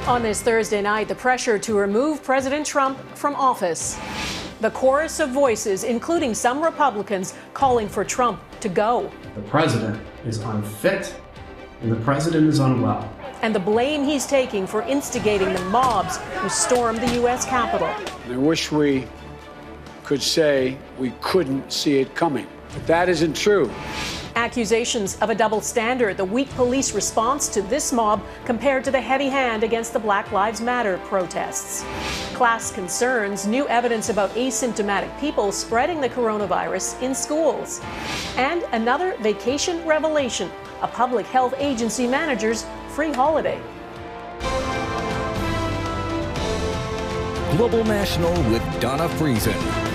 On this Thursday night, the pressure to remove President Trump from office. The chorus of voices, including some Republicans, calling for Trump to go. The president is unfit and the president is unwell. And the blame he's taking for instigating the mobs who stormed the U.S. Capitol. I wish we could say we couldn't see it coming, but that isn't true. Accusations of a double standard, the weak police response to this mob compared to the heavy hand against the Black Lives Matter protests. Class concerns, new evidence about asymptomatic people spreading the coronavirus in schools. And another vacation revelation, a public health agency manager's free holiday. Global National with Donna Friesen.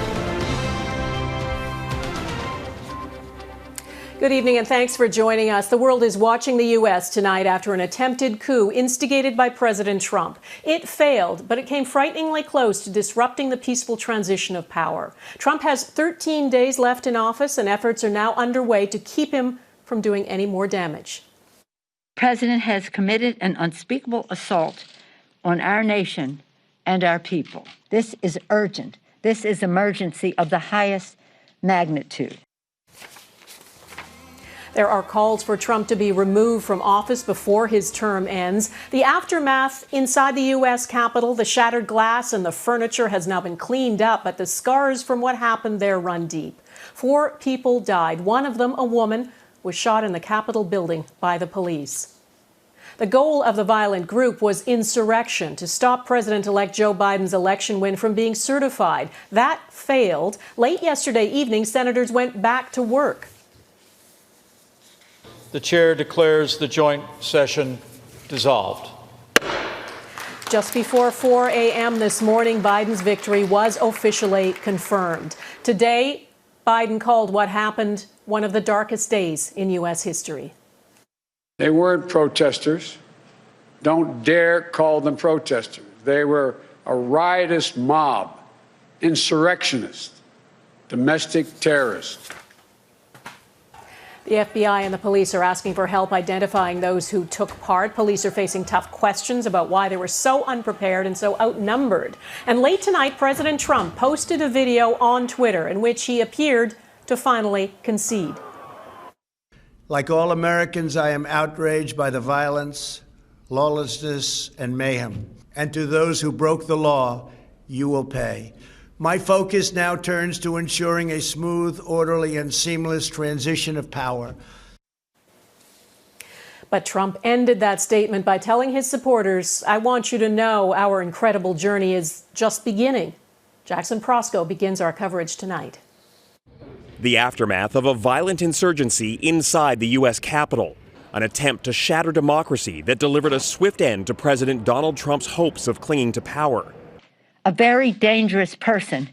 Good evening and thanks for joining us. The world is watching the U.S. tonight after an attempted coup instigated by President Trump. It failed, but it came frighteningly close to disrupting the peaceful transition of power. Trump has 13 days left in office and efforts are now underway to keep him from doing any more damage. The president has committed an unspeakable assault on our nation and our people. This is urgent. This is emergency of the highest magnitude. There are calls for Trump to be removed from office before his term ends. The aftermath inside the U.S. Capitol, the shattered glass and the furniture has now been cleaned up, but the scars from what happened there run deep. 4 people died. One of them, a woman, was shot in the Capitol building by the police. The goal of the violent group was insurrection, to stop President-elect Joe Biden's election win from being certified. That failed. Late yesterday evening, senators went back to work. The chair declares the joint session dissolved. Just before 4 a.m. this morning, Biden's victory was officially confirmed. Today, Biden called what happened one of the darkest days in U.S. history. They weren't protesters. Don't dare call them protesters. They were a riotous mob, insurrectionists, domestic terrorists. The FBI and the police are asking for help identifying those who took part. Police are facing tough questions about why they were so unprepared and so outnumbered. And late tonight, President Trump posted a video on Twitter in which he appeared to finally concede. Like all Americans, I am outraged by the violence, lawlessness, and mayhem. And to those who broke the law, you will pay. My focus now turns to ensuring a smooth, orderly, and seamless transition of power. But Trump ended that statement by telling his supporters, "I want you to know our incredible journey is just beginning." Jackson Proskow begins our coverage tonight. The aftermath of a violent insurgency inside the U.S. Capitol, an attempt to shatter democracy that delivered a swift end to President Donald Trump's hopes of clinging to power. A very dangerous person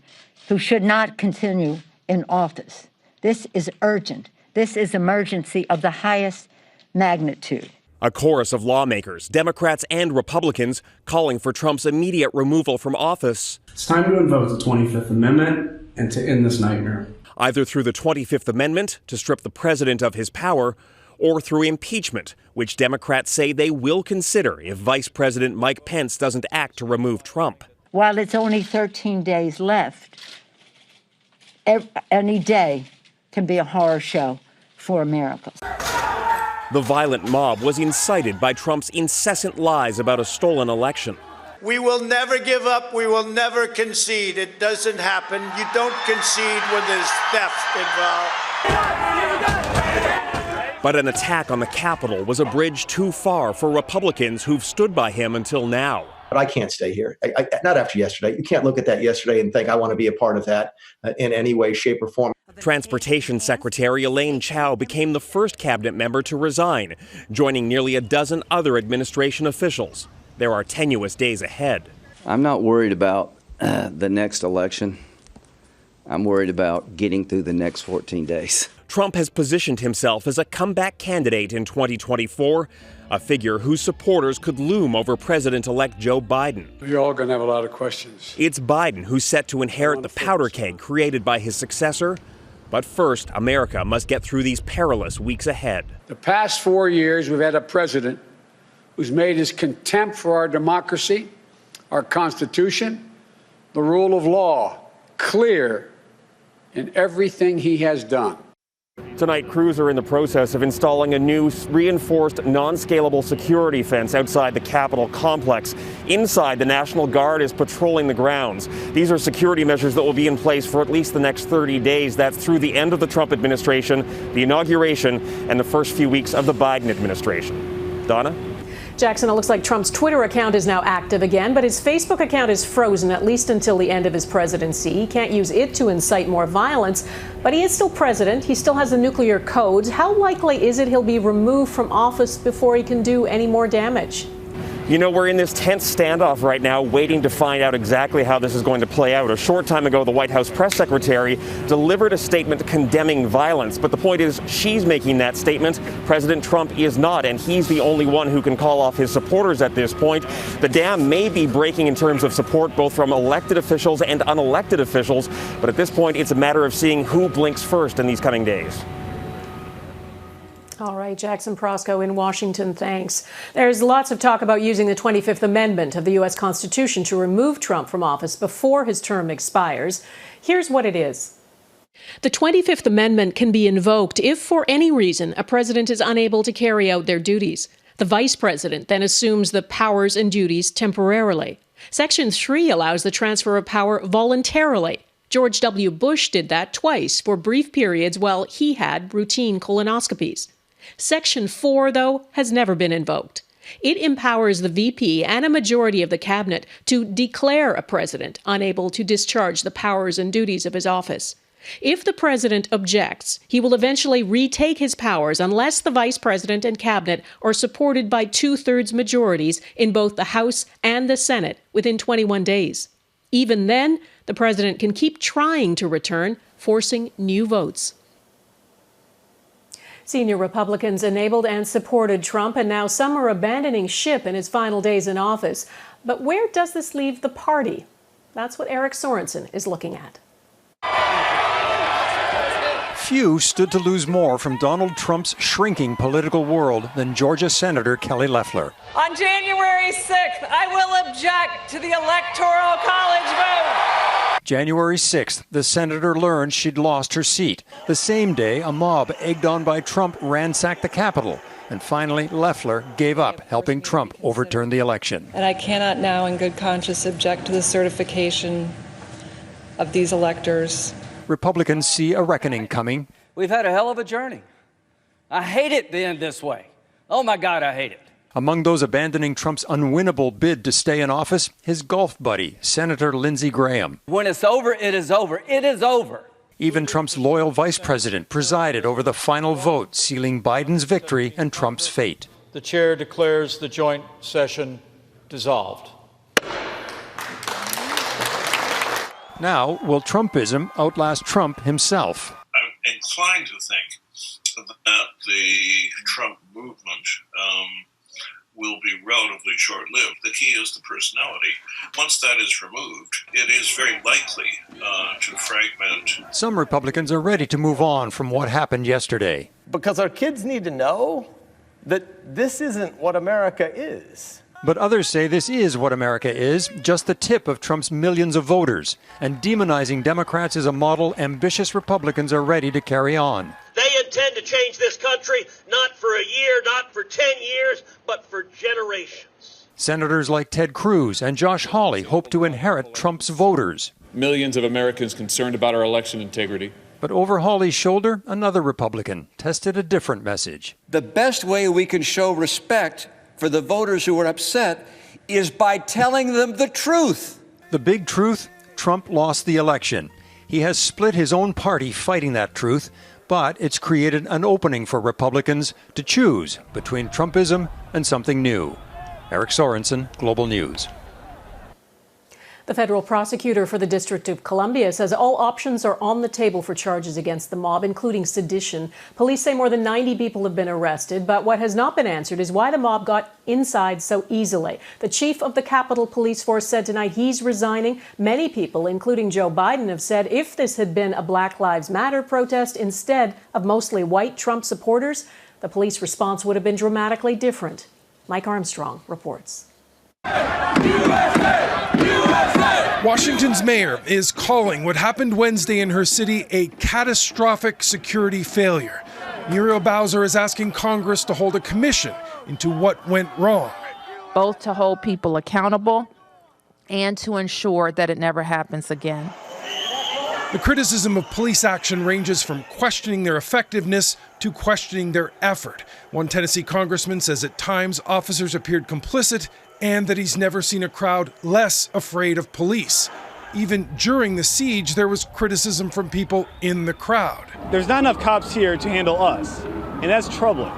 who should not continue in office. This is urgent. This is emergency of the highest magnitude. A chorus of lawmakers, Democrats and Republicans, calling for Trump's immediate removal from office. It's time to invoke the 25th Amendment and to end this nightmare. Either through the 25th Amendment to strip the president of his power, or through impeachment, which Democrats say they will consider if Vice President Mike Pence doesn't act to remove Trump. While it's only 13 days left, any day can be a horror show for America. The violent mob was incited by Trump's incessant lies about a stolen election. We will never give up. We will never concede. It doesn't happen. You don't concede when there's theft involved. But an attack on the Capitol was a bridge too far for Republicans who've stood by him until now. But I can't stay here. Not after yesterday. You can't look at that yesterday and think I want to be a part of that in any way, shape, or form. Transportation Secretary Elaine Chao became the first cabinet member to resign, joining nearly a dozen other administration officials. There are tenuous days ahead. I'm not worried about the next election. I'm worried about getting through the next 14 days. Trump has positioned himself as a comeback candidate in 2024, a figure whose supporters could loom over President-elect Joe Biden. You're all going to have a lot of questions. It's Biden who's set to inherit the powder keg created by his successor. But first, America must get through these perilous weeks ahead. The past 4 years, we've had a president who's made his contempt for our democracy, our Constitution, the rule of law clear in everything he has done. Tonight, crews are in the process of installing a new reinforced non-scalable security fence outside the Capitol complex. Inside, the National Guard is patrolling the grounds. These are security measures that will be in place for at least the next 30 days. That's through the end of the Trump administration, the inauguration, and the first few weeks of the Biden administration. Donna? Jackson, it looks like Trump's Twitter account is now active again, but his Facebook account is frozen at least until the end of his presidency. He can't use it to incite more violence, but he is still president. He still has the nuclear codes. How likely is it he'll be removed from office before he can do any more damage? You know, we're in this tense standoff right now, waiting to find out exactly how this is going to play out. A short time ago, the White House press secretary delivered a statement condemning violence. But the point is, she's making that statement. President Trump is not, and he's the only one who can call off his supporters at this point. The dam may be breaking in terms of support, both from elected officials and unelected officials. But at this point, it's a matter of seeing who blinks first in these coming days. All right, Jackson Proskow in Washington, thanks. There's lots of talk about using the 25th Amendment of the U.S. Constitution to remove Trump from office before his term expires. Here's what it is. The 25th Amendment can be invoked if, for any reason, a president is unable to carry out their duties. The vice president then assumes the powers and duties temporarily. Section 3 allows the transfer of power voluntarily. George W. Bush did that twice for brief periods while he had routine colonoscopies. Section 4, though, has never been invoked. It empowers the VP and a majority of the cabinet to declare a president unable to discharge the powers and duties of his office. If the president objects, he will eventually retake his powers unless the vice president and cabinet are supported by 2/3 majorities in both the House and the Senate within 21 days. Even then, the president can keep trying to return, forcing new votes. Senior Republicans enabled and supported Trump, and now some are abandoning ship in his final days in office. But where does this leave the party? That's what Eric Sorensen is looking at. Few stood to lose more from Donald Trump's shrinking political world than Georgia Senator Kelly Loeffler. On January 6th, I will object to the Electoral College vote. January 6th, the senator learned she'd lost her seat. The same day, a mob egged on by Trump ransacked the Capitol. And finally, Loeffler gave up helping Trump overturn the election. And I cannot now in good conscience object to the certification of these electors. Republicans see a reckoning coming. We've had a hell of a journey. I hate it to end this way. Oh my God, I hate it. Among those abandoning Trump's unwinnable bid to stay in office, his golf buddy, Senator Lindsey Graham. When it's over, it is over. It is over. Even Trump's loyal vice president presided over the final vote, sealing Biden's victory and Trump's fate. The chair declares the joint session dissolved. Now, will Trumpism outlast Trump himself? I'm inclined to think that the Trump movement will be relatively short-lived. The key is the personality. Once that is removed, it is very likely to fragment. Some Republicans are ready to move on from what happened yesterday. Because our kids need to know that this isn't what America is. But others say this is what America is, just the tip of Trump's millions of voters. And demonizing Democrats is a model ambitious Republicans are ready to carry on. They intend to change this country, not for a year, not for 10 years, but for generations. Senators like Ted Cruz and Josh Hawley hope to inherit Trump's voters. Millions of Americans concerned about our election integrity. But over Hawley's shoulder, another Republican tested a different message. The best way we can show respect for the voters who are upset is by telling them the truth. The big truth? Trump lost the election. He has split his own party fighting that truth, but it's created an opening for Republicans to choose between Trumpism and something new. Eric Sorensen, Global News. The federal prosecutor for the District of Columbia says all options are on the table for charges against the mob, including sedition. Police say more than 90 people have been arrested, but what has not been answered is why the mob got inside so easily. The chief of the Capitol Police Force said tonight he's resigning. Many people, including Joe Biden, have said if this had been a Black Lives Matter protest instead of mostly white Trump supporters, the police response would have been dramatically different. Mike Armstrong reports. Washington's mayor is calling what happened Wednesday in her city a catastrophic security failure. Muriel Bowser is asking Congress to hold a commission into what went wrong. Both to hold people accountable and to ensure that it never happens again. The criticism of police action ranges from questioning their effectiveness to questioning their effort. One Tennessee congressman says at times officers appeared complicit and that he's never seen a crowd less afraid of police. Even during the siege, there was criticism from people in the crowd. There's not enough cops here to handle us, and that's troubling.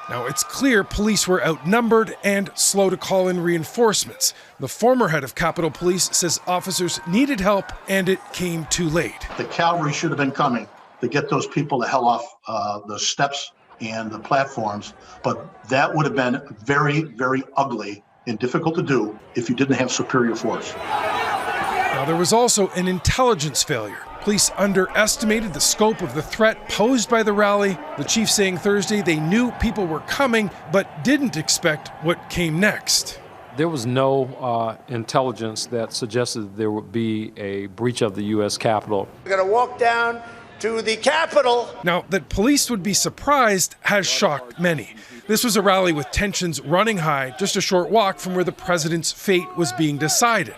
Now, it's clear police were outnumbered and slow to call in reinforcements. The former head of Capitol Police says officers needed help and it came too late. The cavalry should have been coming to get those people the hell off the steps and the platforms, but that would have been very, very ugly and difficult to do if you didn't have superior force. Now, there was also an intelligence failure. Police underestimated the scope of the threat posed by the rally. The chief saying Thursday they knew people were coming, but didn't expect what came next. There was no intelligence that suggested there would be a breach of the U.S. Capitol. We're going to walk down to the Capitol. Now, that police would be surprised has shocked many. This was a rally with tensions running high, just a short walk from where the president's fate was being decided.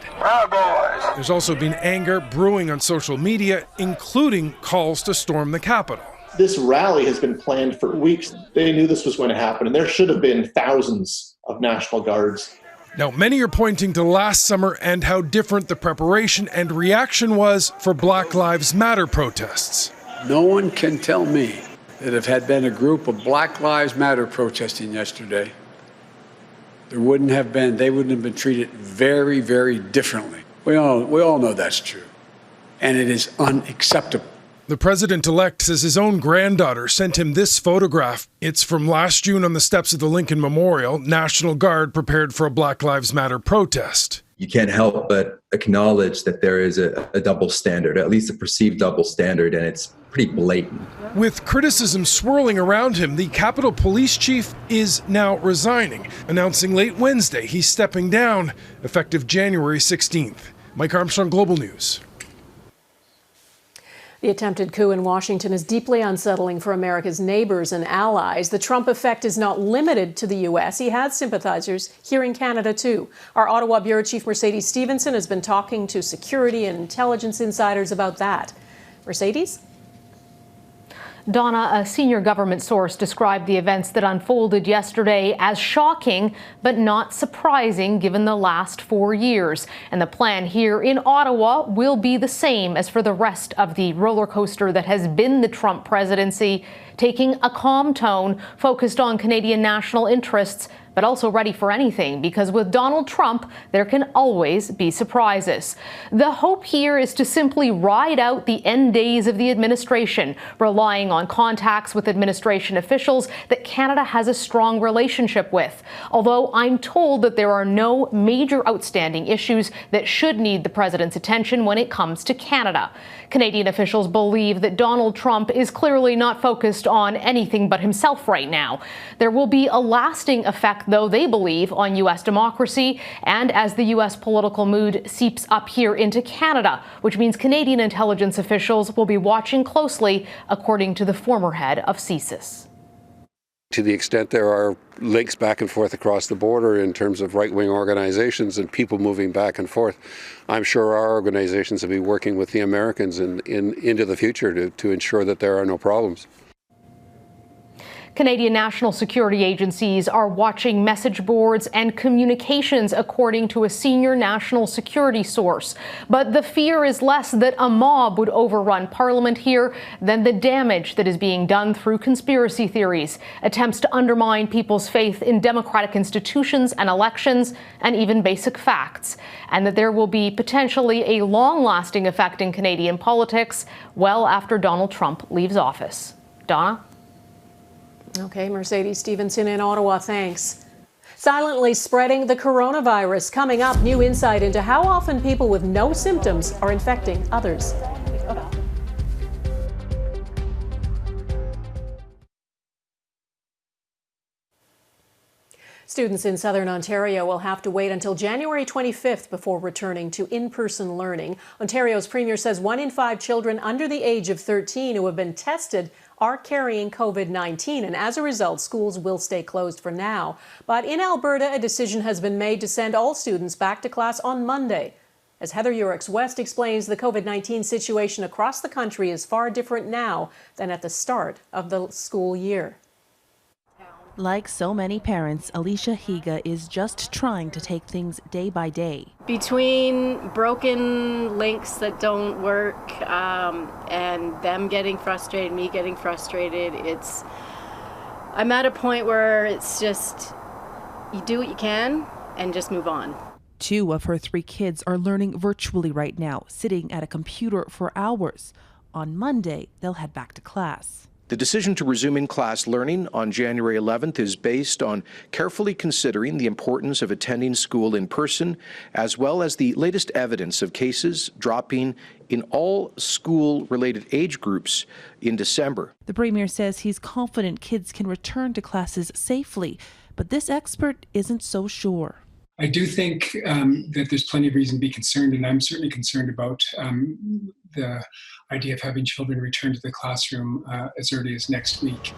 There's also been anger brewing on social media, including calls to storm the Capitol. This rally has been planned for weeks. They knew this was going to happen, and there should have been thousands of National Guards. Now, many are pointing to last summer and how different the preparation and reaction was for Black Lives Matter protests. No one can tell me that if had been a group of Black Lives Matter protesting yesterday, they wouldn't have been treated very, very differently. We all know that's true, and it is unacceptable. The president-elect says his own granddaughter sent him this photograph. It's from last June on the steps of the Lincoln Memorial. National Guard prepared for a Black Lives Matter protest. You can't help but acknowledge that there is a double standard, at least a perceived double standard, and it's pretty blatant. With criticism swirling around him, the Capitol Police Chief is now resigning, announcing late Wednesday he's stepping down, effective January 16th. Mike Armstrong, Global News. The attempted coup in Washington is deeply unsettling for America's neighbors and allies. The Trump effect is not limited to the U.S. He has sympathizers here in Canada, too. Our Ottawa Bureau Chief Mercedes Stephenson has been talking to security and intelligence insiders about that. Mercedes? Donna, a senior government source described the events that unfolded yesterday as shocking, but not surprising given the last 4 years. And the plan here in Ottawa will be the same as for the rest of the roller coaster that has been the Trump presidency, taking a calm tone focused on Canadian national interests, but also ready for anything, because with Donald Trump, there can always be surprises. The hope here is to simply ride out the end days of the administration, relying on contacts with administration officials that Canada has a strong relationship with. Although I'm told that there are no major outstanding issues that should need the president's attention when it comes to Canada. Canadian officials believe that Donald Trump is clearly not focused on anything but himself right now. There will be a lasting effect, though, they believe, on U.S. democracy and as the U.S. political mood seeps up here into Canada, which means Canadian intelligence officials will be watching closely, according to the former head of CSIS. To the extent there are links back and forth across the border in terms of right-wing organizations and people moving back and forth, I'm sure our organizations will be working with the Americans into the future to ensure that there are no problems. Canadian national security agencies are watching message boards and communications, according to a senior national security source. But the fear is less that a mob would overrun Parliament here than the damage that is being done through conspiracy theories, attempts to undermine people's faith in democratic institutions and elections, and even basic facts, and that there will be potentially a long-lasting effect in Canadian politics well after Donald Trump leaves office. Donna? Okay, Mercedes Stephenson in Ottawa, thanks. Silently spreading the coronavirus. Coming up, new insight into how often people with no symptoms are infecting others. Students in southern Ontario will have to wait until January 25th before returning to in-person learning. Ontario's premier says 1 in 5 children under the age of 13 who have been tested are carrying COVID-19, and as a result, schools will stay closed for now. But in Alberta, a decision has been made to send all students back to class on Monday. As Heather Urix-West explains, the COVID-19 situation across the country is far different now than at the start of the school year. Like so many parents, Alicia Higa is just trying to take things day by day. Between broken links that don't work and them getting frustrated, me getting frustrated, I'm at a point where it's just, you do what you can and just move on. 2 of her 3 kids are learning virtually right now, sitting at a computer for hours. On Monday, they'll head back to class. The decision to resume in-class learning on January 11th is based on carefully considering the importance of attending school in person, as well as the latest evidence of cases dropping in all school-related age groups in December. The Premier says he's confident kids can return to classes safely, but this expert isn't so sure. I do think that there's plenty of reason to be concerned, and I'm certainly concerned about the idea of having children return to the classroom as early as next week.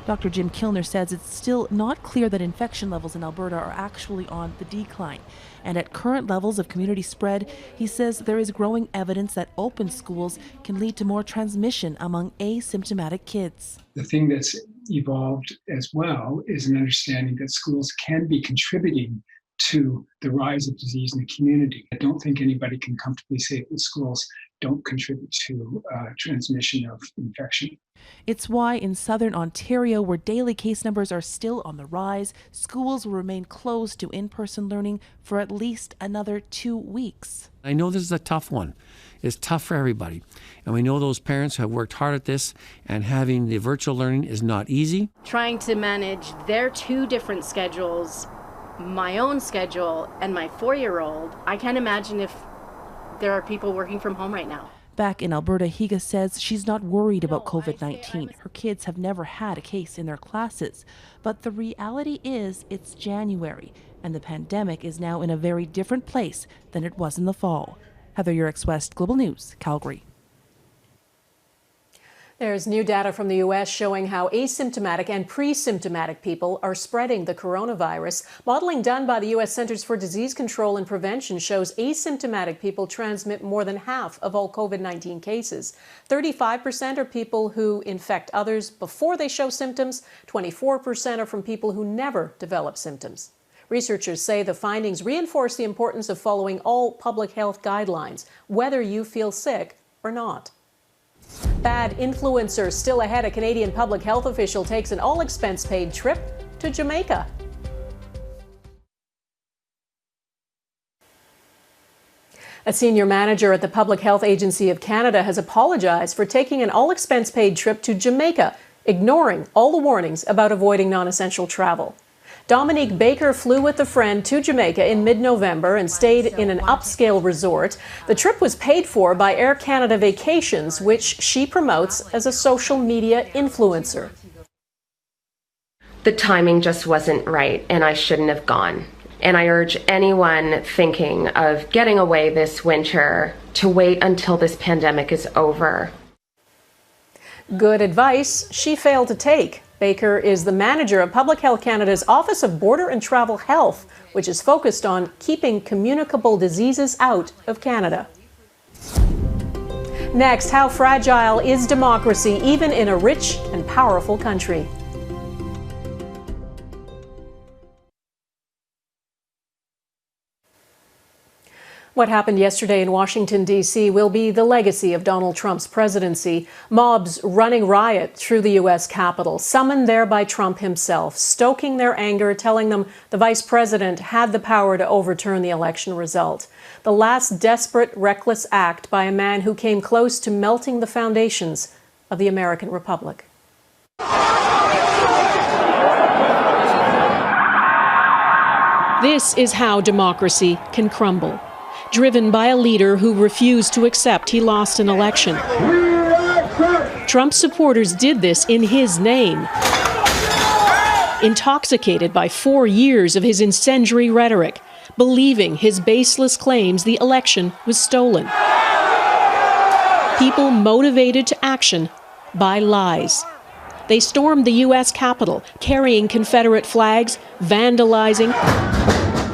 Dr. Jim Kilner says it's still not clear that infection levels in Alberta are actually on the decline. And at current levels of community spread, he says there is growing evidence that open schools can lead to more transmission among asymptomatic kids. The thing that's evolved as well is an understanding that schools can be contributing to the rise of disease in the community. I don't think anybody can comfortably say that schools don't contribute to transmission of infection. It's why in southern Ontario, where daily case numbers are still on the rise, schools will remain closed to in-person learning for at least another 2 weeks. I know this is a tough one. It's tough for everybody. And we know those parents have worked hard at this, and having the virtual learning is not easy. Trying to manage their 2 different schedules, my own schedule and my 4-year-old, I can't imagine if there are people working from home right now. Back in Alberta, Higa says she's not worried about COVID-19. Her kids have never had a case in their classes. But the reality is it's January, and the pandemic is now in a very different place than it was in the fall. Heather Urix-West, Global News, Calgary. There's new data from the U.S. showing how asymptomatic and pre-symptomatic people are spreading the coronavirus. Modeling done by the U.S. Centers for Disease Control and Prevention shows asymptomatic people transmit more than half of all COVID-19 cases. 35% are people who infect others before they show symptoms. 24% are from people who never develop symptoms. Researchers say the findings reinforce the importance of following all public health guidelines, whether you feel sick or not. Bad influencer still ahead. A Canadian public health official takes an all-expense-paid trip to Jamaica. A senior manager at the Public Health Agency of Canada has apologized for taking an all-expense-paid trip to Jamaica, ignoring all the warnings about avoiding non-essential travel. Dominique Baker flew with a friend to Jamaica in mid-November and stayed in an upscale resort. The trip was paid for by Air Canada Vacations, which she promotes as a social media influencer. The timing just wasn't right, and I shouldn't have gone. And I urge anyone thinking of getting away this winter to wait until this pandemic is over. Good advice she failed to take. Baker is the manager of Public Health Canada's Office of Border and Travel Health, which is focused on keeping communicable diseases out of Canada. Next, how fragile is democracy, even in a rich and powerful country? What happened yesterday in Washington, D.C. will be the legacy of Donald Trump's presidency. Mobs running riot through the U.S. Capitol, summoned there by Trump himself, stoking their anger, telling them the vice president had the power to overturn the election result. The last desperate, reckless act by a man who came close to melting the foundations of the American Republic. This is how democracy can crumble. Driven by a leader who refused to accept he lost an election. Trump supporters did this in his name. intoxicated by 4 years of his incendiary rhetoric, believing his baseless claims the election was stolen. People motivated to action by lies. They stormed the U.S. Capitol, carrying Confederate flags, vandalizing,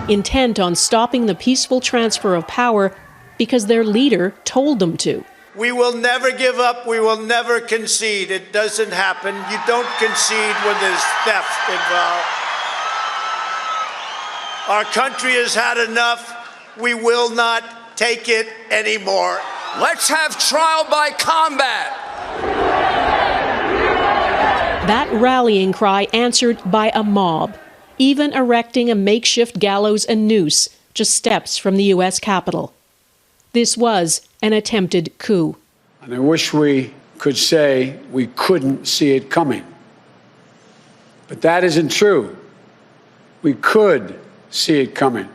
intent on stopping the peaceful transfer of power because their leader told them to. We will never give up. We will never concede. It doesn't happen. You don't concede when there's theft involved. Our country has had enough. We will not take it anymore. Let's have trial by combat. That rallying cry answered by a mob, even erecting a makeshift gallows and noose just steps from the U.S. Capitol. This was an attempted coup. And I wish we could say we couldn't see it coming. But that isn't true. We could see it coming.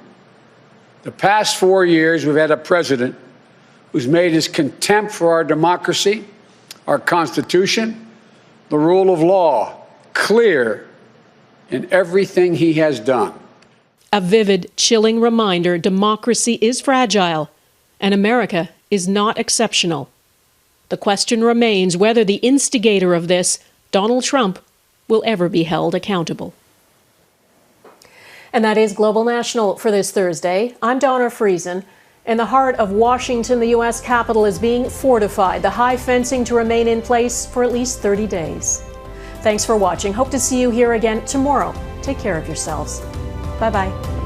The past 4 years, we've had a president who's made his contempt for our democracy, our Constitution, the rule of law clear in everything he has done. A vivid, chilling reminder democracy is fragile, and America is not exceptional. The question remains whether the instigator of this, Donald Trump, will ever be held accountable. And that is Global National for this Thursday. I'm Donna Friesen. In the heart of Washington, the U.S. Capitol is being fortified, the high fencing to remain in place for at least 30 days. Thanks for watching. Hope to see you here again tomorrow. Take care of yourselves. Bye-bye.